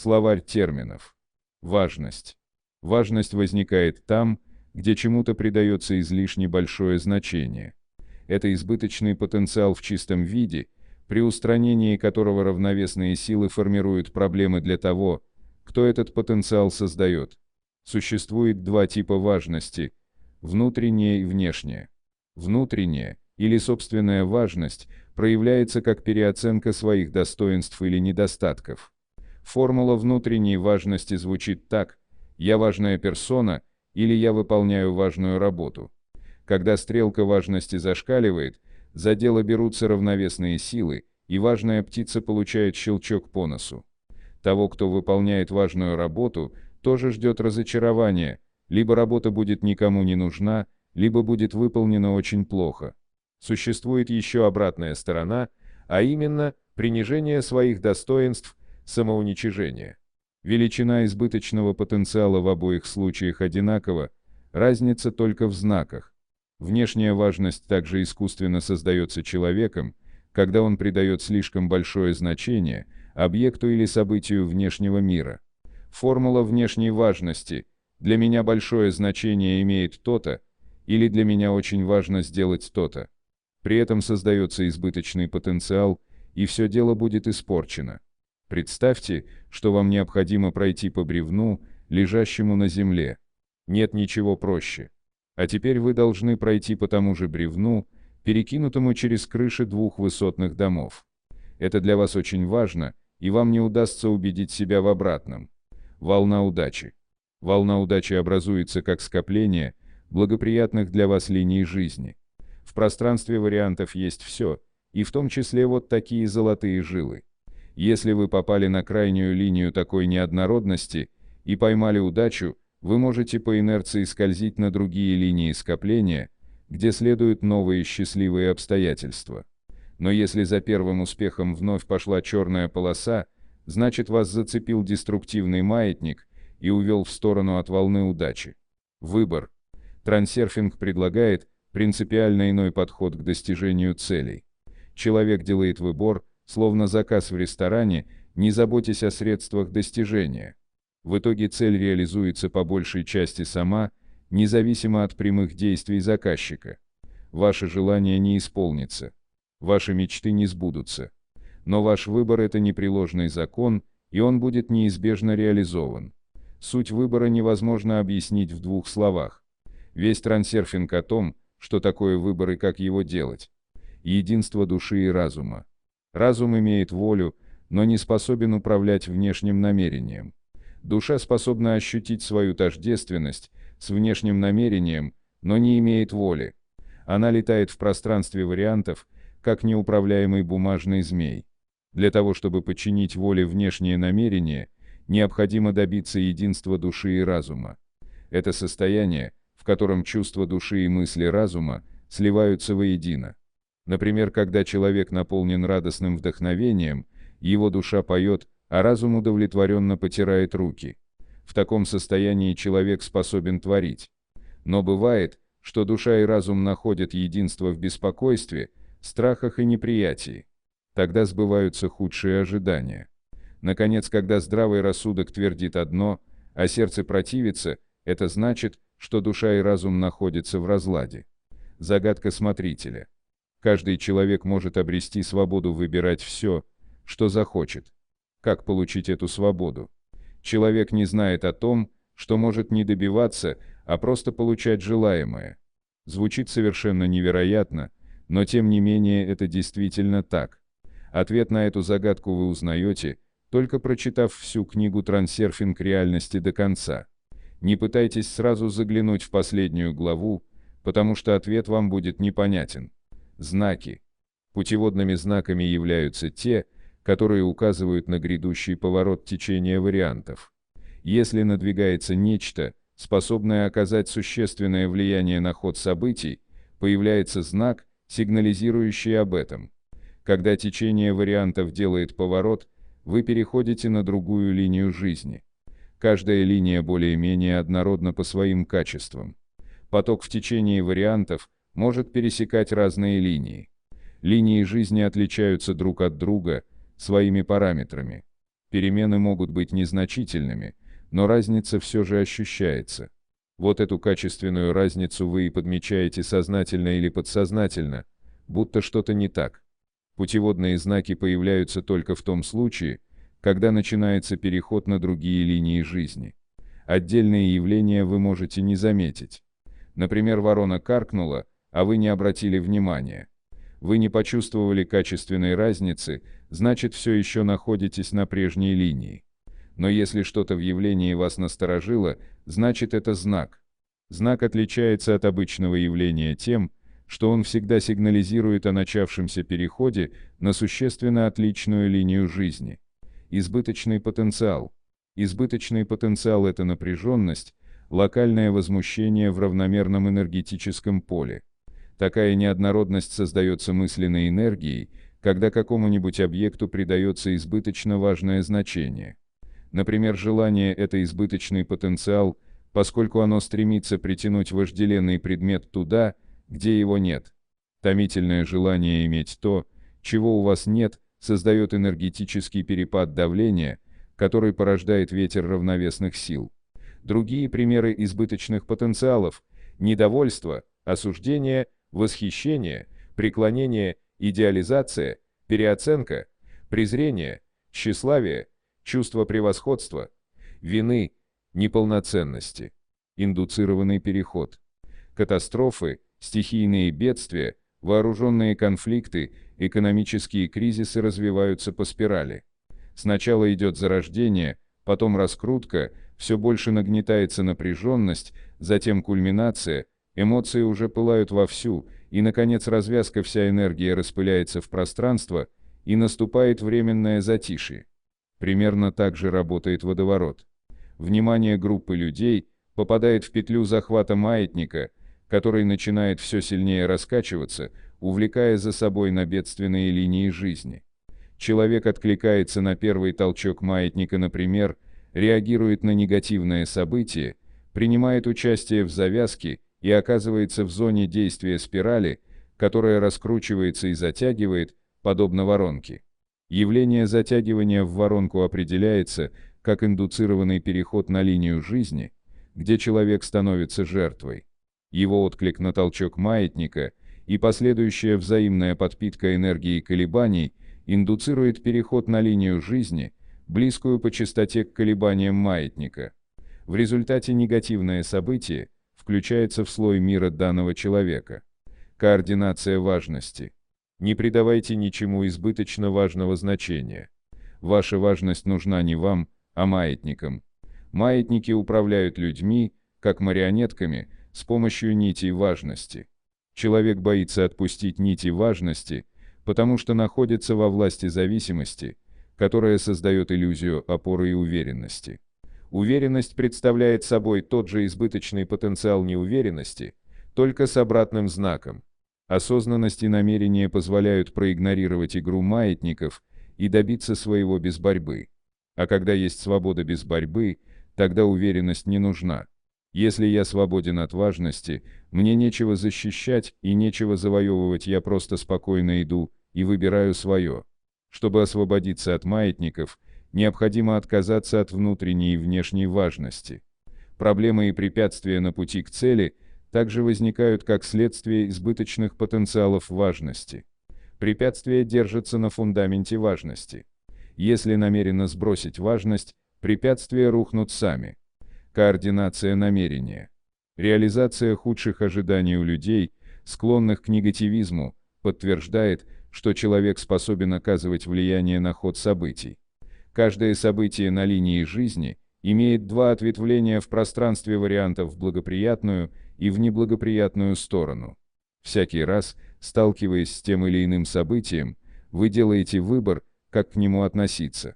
Словарь терминов. Важность. Важность возникает там, где чему-то придается излишне большое значение. Это избыточный потенциал в чистом виде, при устранении которого равновесные силы формируют проблемы для того, кто этот потенциал создает. Существует два типа важности – внутренняя и внешняя. Внутренняя, или собственная важность, проявляется как переоценка своих достоинств или недостатков. Формула внутренней важности звучит так: «Я важная персона» или «Я выполняю важную работу». Когда стрелка важности зашкаливает, за дело берутся равновесные силы, и важная птица получает щелчок по носу. Того, кто выполняет важную работу, тоже ждет разочарование: либо работа будет никому не нужна, либо будет выполнена очень плохо. Существует еще обратная сторона, а именно принижение своих достоинств, самоуничижение. Величина избыточного потенциала в обоих случаях одинакова, разница только в знаках. Внешняя важность также искусственно создается человеком, когда он придает слишком большое значение объекту или событию внешнего мира. Формула внешней важности: «Для меня большое значение имеет то-то» или «Для меня очень важно сделать то-то». При этом создается избыточный потенциал, и все дело будет испорчено. Представьте, что вам необходимо пройти по бревну, лежащему на земле. Нет ничего проще. А теперь вы должны пройти по тому же бревну, перекинутому через крыши двух высотных домов. Это для вас очень важно, и вам не удастся убедить себя в обратном. Волна удачи. Волна удачи образуется как скопление благоприятных для вас линий жизни. В пространстве вариантов есть все, и в том числе вот такие золотые жилы. Если вы попали на крайнюю линию такой неоднородности и поймали удачу, вы можете по инерции скользить на другие линии скопления, где следуют новые счастливые обстоятельства. Но если за первым успехом вновь пошла черная полоса, значит вас зацепил деструктивный маятник и увел в сторону от волны удачи. Выбор. Трансерфинг предлагает принципиально иной подход к достижению целей. Человек делает выбор, словно заказ в ресторане, не заботясь о средствах достижения. В итоге цель реализуется по большей части сама, независимо от прямых действий заказчика. Ваше желание не исполнится. Ваши мечты не сбудутся. Но ваш выбор – это непреложный закон, и он будет неизбежно реализован. Суть выбора невозможно объяснить в двух словах. Весь трансерфинг о том, что такое выбор и как его делать. Единство души и разума. Разум имеет волю, но не способен управлять внешним намерением. Душа способна ощутить свою тождественность с внешним намерением, но не имеет воли. Она летает в пространстве вариантов, как неуправляемый бумажный змей. Для того, чтобы подчинить воле внешнее намерение, необходимо добиться единства души и разума. Это состояние, в котором чувства души и мысли разума сливаются воедино. Например, когда человек наполнен радостным вдохновением, его душа поет, а разум удовлетворенно потирает руки. В таком состоянии человек способен творить. Но бывает, что душа и разум находят единство в беспокойстве, страхах и неприятии. Тогда сбываются худшие ожидания. Наконец, когда здравый рассудок твердит одно, а сердце противится, это значит, что душа и разум находятся в разладе. Загадка смотрителя. Каждый человек может обрести свободу выбирать все, что захочет. Как получить эту свободу? Человек не знает о том, что может не добиваться, а просто получать желаемое. Звучит совершенно невероятно, но тем не менее это действительно так. Ответ на эту загадку вы узнаете, только прочитав всю книгу «Трансерфинг реальности» до конца. Не пытайтесь сразу заглянуть в последнюю главу, потому что ответ вам будет непонятен. Знаки. Путеводными знаками являются те, которые указывают на грядущий поворот течения вариантов. Если надвигается нечто, способное оказать существенное влияние на ход событий, появляется знак, сигнализирующий об этом. Когда течение вариантов делает поворот, вы переходите на другую линию жизни. Каждая линия более-менее однородна по своим качествам. Поток в течение вариантов может пересекать разные линии. Линии жизни отличаются друг от друга своими параметрами. Перемены могут быть незначительными, но разница все же ощущается. Вот эту качественную разницу вы и подмечаете сознательно или подсознательно, будто что-то не так. Путеводные знаки появляются только в том случае, когда начинается переход на другие линии жизни. Отдельные явления вы можете не заметить. Например, ворона каркнула, а вы не обратили внимания. Вы не почувствовали качественной разницы, значит, все еще находитесь на прежней линии. Но если что-то в явлении вас насторожило, значит, это знак. Знак отличается от обычного явления тем, что он всегда сигнализирует о начавшемся переходе на существенно отличную линию жизни. Избыточный потенциал. Избыточный потенциал – это напряженность, локальное возмущение в равномерном энергетическом поле. Такая неоднородность создается мысленной энергией, когда какому-нибудь объекту придается избыточно важное значение. Например, желание – это избыточный потенциал, поскольку оно стремится притянуть вожделенный предмет туда, где его нет. Томительное желание иметь то, чего у вас нет, создает энергетический перепад давления, который порождает ветер равновесных сил. Другие примеры избыточных потенциалов – недовольство, осуждение, восхищение, преклонение, идеализация, переоценка, презрение, тщеславие, чувство превосходства, вины, неполноценности, индуцированный переход, катастрофы, стихийные бедствия, вооруженные конфликты, экономические кризисы развиваются по спирали. Сначала идет зарождение, потом раскрутка, все больше нагнетается напряженность, затем кульминация, эмоции уже пылают вовсю, и, наконец, развязка, вся энергия распыляется в пространство, и наступает временное затишье. Примерно так же работает водоворот. Внимание группы людей попадает в петлю захвата маятника, который начинает все сильнее раскачиваться, увлекая за собой на бедственные линии жизни. Человек откликается на первый толчок маятника, например, реагирует на негативное событие, принимает участие в завязке и оказывается в зоне действия спирали, которая раскручивается и затягивает, подобно воронке. Явление затягивания в воронку определяется как индуцированный переход на линию жизни, где человек становится жертвой. Его отклик на толчок маятника и последующая взаимная подпитка энергии колебаний индуцирует переход на линию жизни, близкую по частоте к колебаниям маятника. В результате негативное событие включается в слой мира данного человека. Координация важности. Не придавайте ничему избыточно важного значения. Ваша важность нужна не вам, а маятникам. Маятники управляют людьми, как марионетками, с помощью нитей важности. Человек боится отпустить нити важности, потому что находится во власти зависимости, которая создает иллюзию опоры и уверенности. Уверенность представляет собой тот же избыточный потенциал неуверенности, только с обратным знаком. Осознанность и намерение позволяют проигнорировать игру маятников и добиться своего без борьбы. А когда есть свобода без борьбы, тогда уверенность не нужна. Если я свободен от важности, мне нечего защищать и нечего завоевывать, я просто спокойно иду и выбираю свое. Чтобы освободиться от маятников, необходимо отказаться от внутренней и внешней важности. Проблемы и препятствия на пути к цели также возникают как следствие избыточных потенциалов важности. Препятствия держатся на фундаменте важности. Если намеренно сбросить важность, препятствия рухнут сами. Координация намерения. Реализация худших ожиданий у людей, склонных к негативизму, подтверждает, что человек способен оказывать влияние на ход событий. Каждое событие на линии жизни имеет два ответвления в пространстве вариантов в благоприятную и в неблагоприятную сторону. Всякий раз, сталкиваясь с тем или иным событием, вы делаете выбор, как к нему относиться.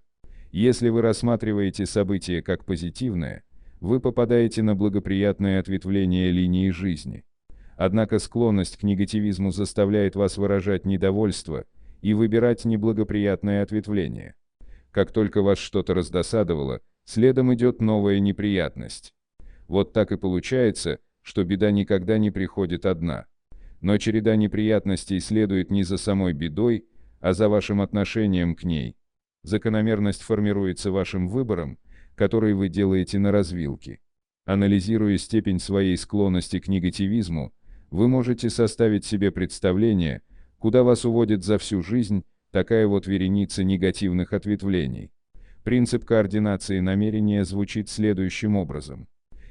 Если вы рассматриваете событие как позитивное, вы попадаете на благоприятное ответвление линии жизни. Однако склонность к негативизму заставляет вас выражать недовольство и выбирать неблагоприятное ответвление. Как только вас что-то раздосадовало, следом идет новая неприятность. Вот так и получается, что беда никогда не приходит одна. Но череда неприятностей следует не за самой бедой, а за вашим отношением к ней. Закономерность формируется вашим выбором, который вы делаете на развилке. Анализируя степень своей склонности к негативизму, вы можете составить себе представление, куда вас уводит за всю жизнь такая вот вереница негативных ответвлений. Принцип координации намерения звучит следующим образом.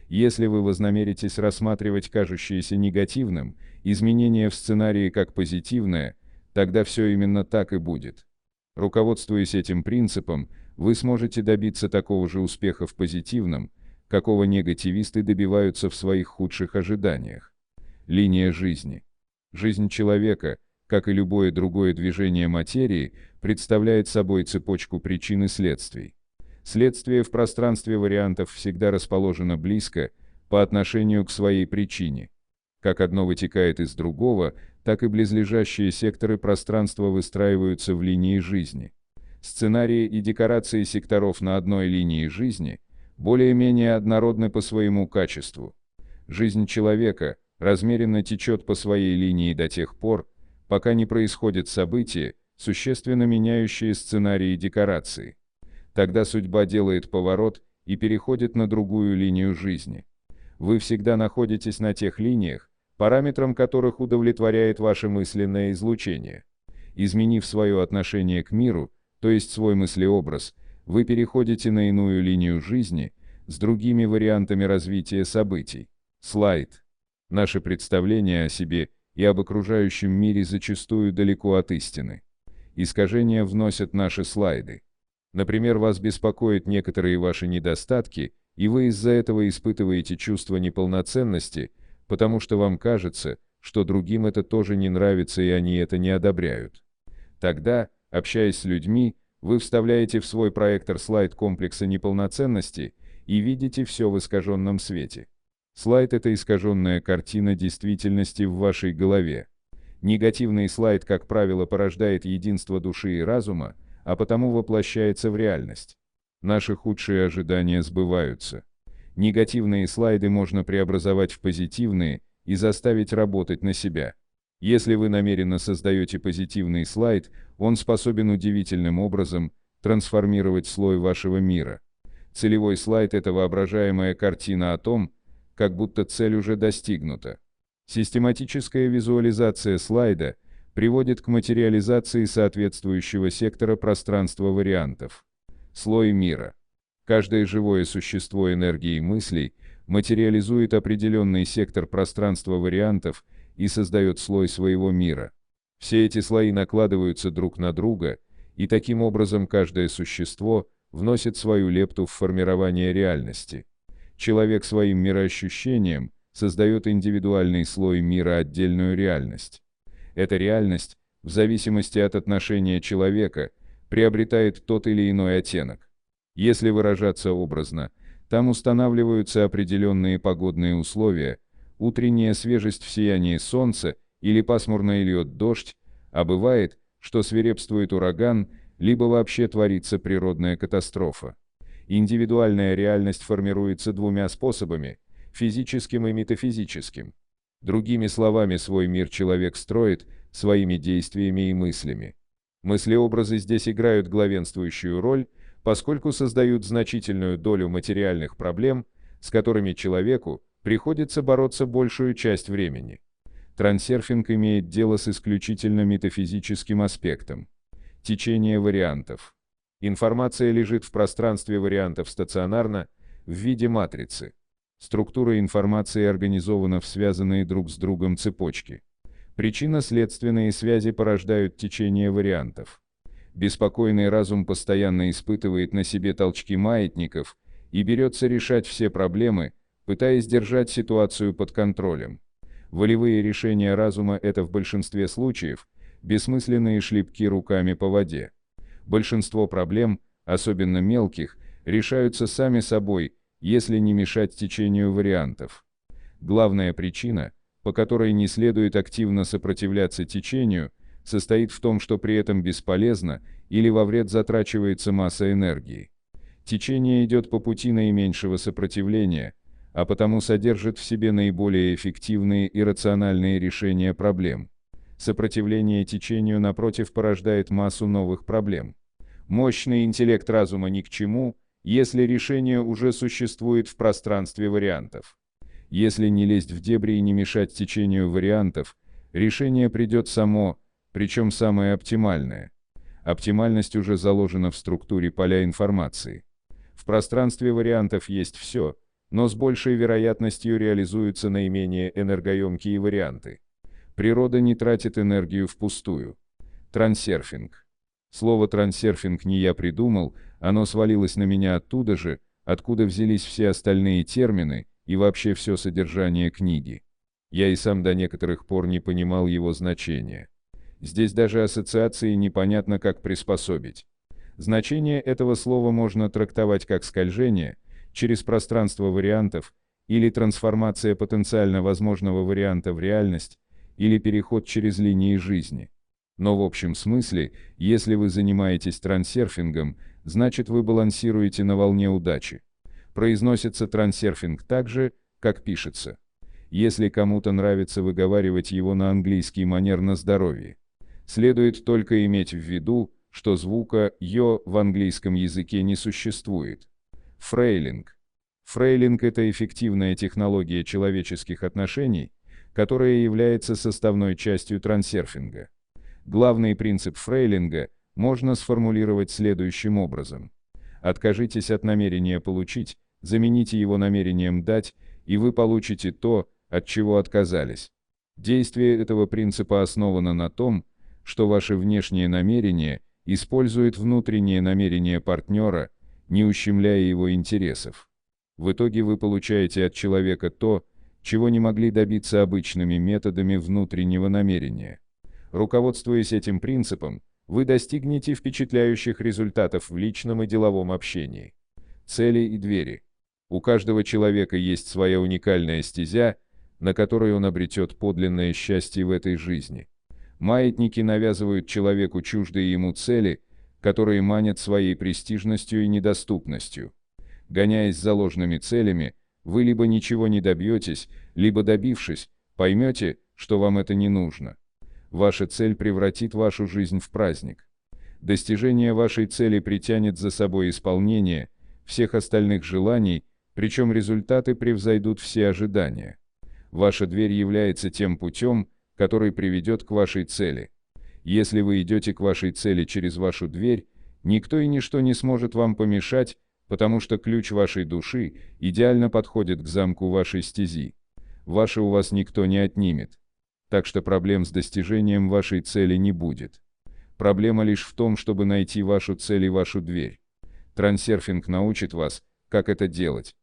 Если вы вознамеритесь рассматривать кажущееся негативным изменение в сценарии как позитивное, тогда все именно так и будет. Руководствуясь этим принципом, вы сможете добиться такого же успеха в позитивном, какого негативисты добиваются в своих худших ожиданиях. Линия жизни. Жизнь человека, как и любое другое движение материи, представляет собой цепочку причин и следствий. Следствие в пространстве вариантов всегда расположено близко по отношению к своей причине. Как одно вытекает из другого, так и близлежащие секторы пространства выстраиваются в линии жизни. Сценарии и декорации секторов на одной линии жизни более-менее однородны по своему качеству. Жизнь человека размеренно течет по своей линии до тех пор, пока не происходят события, существенно меняющие сценарии и декорации. Тогда судьба делает поворот и переходит на другую линию жизни. Вы всегда находитесь на тех линиях, параметром которых удовлетворяет ваше мысленное излучение. Изменив свое отношение к миру, то есть свой мыслеобраз, вы переходите на иную линию жизни с другими вариантами развития событий. Слайд. Наши представления о себе и об окружающем мире зачастую далеко от истины. Искажения вносят наши слайды. Например, вас беспокоят некоторые ваши недостатки, и вы из-за этого испытываете чувство неполноценности, потому что вам кажется, что другим это тоже не нравится и они это не одобряют. Тогда, общаясь с людьми, вы вставляете в свой проектор слайд комплекса неполноценности и видите все в искаженном свете. Слайд – это искаженная картина действительности в вашей голове. Негативный слайд, как правило, порождает единство души и разума, а потому воплощается в реальность. Наши худшие ожидания сбываются. Негативные слайды можно преобразовать в позитивные и заставить работать на себя. Если вы намеренно создаете позитивный слайд, он способен удивительным образом трансформировать слой вашего мира. Целевой слайд – это воображаемая картина о том, как будто цель уже достигнута. Систематическая визуализация слайда приводит к материализации соответствующего сектора пространства вариантов. Слой мира. Каждое живое существо энергии мыслей материализует определенный сектор пространства вариантов и создает слой своего мира. Все эти слои накладываются друг на друга, и таким образом каждое существо вносит свою лепту в формирование реальности. Человек своим мироощущением создает индивидуальный слой мира, отдельную реальность. Эта реальность, в зависимости от отношения человека, приобретает тот или иной оттенок. Если выражаться образно, там устанавливаются определенные погодные условия, утренняя свежесть в сиянии солнца или пасмурно льет дождь, а бывает, что свирепствует ураган, либо вообще творится природная катастрофа. Индивидуальная реальность формируется двумя способами – физическим и метафизическим. Другими словами, свой мир человек строит своими действиями и мыслями. Мыслеобразы здесь играют главенствующую роль, поскольку создают значительную долю материальных проблем, с которыми человеку приходится бороться большую часть времени. Трансерфинг имеет дело с исключительно метафизическим аспектом. Течение вариантов. Информация лежит в пространстве вариантов стационарно, в виде матрицы. Структура информации организована в связанные друг с другом цепочки. Причинно-следственные связи порождают течение вариантов. Беспокойный разум постоянно испытывает на себе толчки маятников и берется решать все проблемы, пытаясь держать ситуацию под контролем. Волевые решения разума – это в большинстве случаев бессмысленные шлепки руками по воде. Большинство проблем, особенно мелких, решаются сами собой, если не мешать течению вариантов. Главная причина, по которой не следует активно сопротивляться течению, состоит в том, что при этом бесполезно или во вред затрачивается масса энергии. Течение идет по пути наименьшего сопротивления, а потому содержит в себе наиболее эффективные и рациональные решения проблем. Сопротивление течению, напротив, порождает массу новых проблем. Мощный интеллект разума ни к чему, если решение уже существует в пространстве вариантов. Если не лезть в дебри и не мешать течению вариантов, решение придет само, причем самое оптимальное. Оптимальность уже заложена в структуре поля информации. В пространстве вариантов есть все, но с большей вероятностью реализуются наименее энергоемкие варианты. Природа не тратит энергию впустую. Трансерфинг. Слово «трансерфинг» не я придумал, оно свалилось на меня оттуда же, откуда взялись все остальные термины и вообще все содержание книги. Я и сам до некоторых пор не понимал его значения. Здесь даже ассоциации непонятно как приспособить. Значение этого слова можно трактовать как скольжение через пространство вариантов или трансформация потенциально возможного варианта в реальность или переход через линии жизни. Но в общем смысле, если вы занимаетесь трансерфингом, значит вы балансируете на волне удачи. Произносится трансерфинг так же, как пишется. Если кому-то нравится выговаривать его на английский манер на здоровье, следует только иметь в виду, что звука «ё» в английском языке не существует. Фрейлинг. Фрейлинг – это эффективная технология человеческих отношений, которая является составной частью трансерфинга. Главный принцип фрейлинга можно сформулировать следующим образом. Откажитесь от намерения получить, замените его намерением дать, и вы получите то, от чего отказались. Действие этого принципа основано на том, что ваше внешнее намерение использует внутреннее намерение партнера, не ущемляя его интересов. В итоге вы получаете от человека то, чего не могли добиться обычными методами внутреннего намерения. Руководствуясь этим принципом, вы достигнете впечатляющих результатов в личном и деловом общении. Цели и двери. У каждого человека есть своя уникальная стезя, на которой он обретет подлинное счастье в этой жизни. Маятники навязывают человеку чуждые ему цели, которые манят своей престижностью и недоступностью. Гоняясь за ложными целями, вы либо ничего не добьетесь, либо добившись, поймете, что вам это не нужно. Ваша цель превратит вашу жизнь в праздник. Достижение вашей цели притянет за собой исполнение всех остальных желаний, причем результаты превзойдут все ожидания. Ваша дверь является тем путем, который приведет к вашей цели. Если вы идете к вашей цели через вашу дверь, никто и ничто не сможет вам помешать, потому что ключ вашей души идеально подходит к замку вашей стези. Ваше у вас никто не отнимет. Так что проблем с достижением вашей цели не будет. Проблема лишь в том, чтобы найти вашу цель и вашу дверь. Трансерфинг научит вас, как это делать.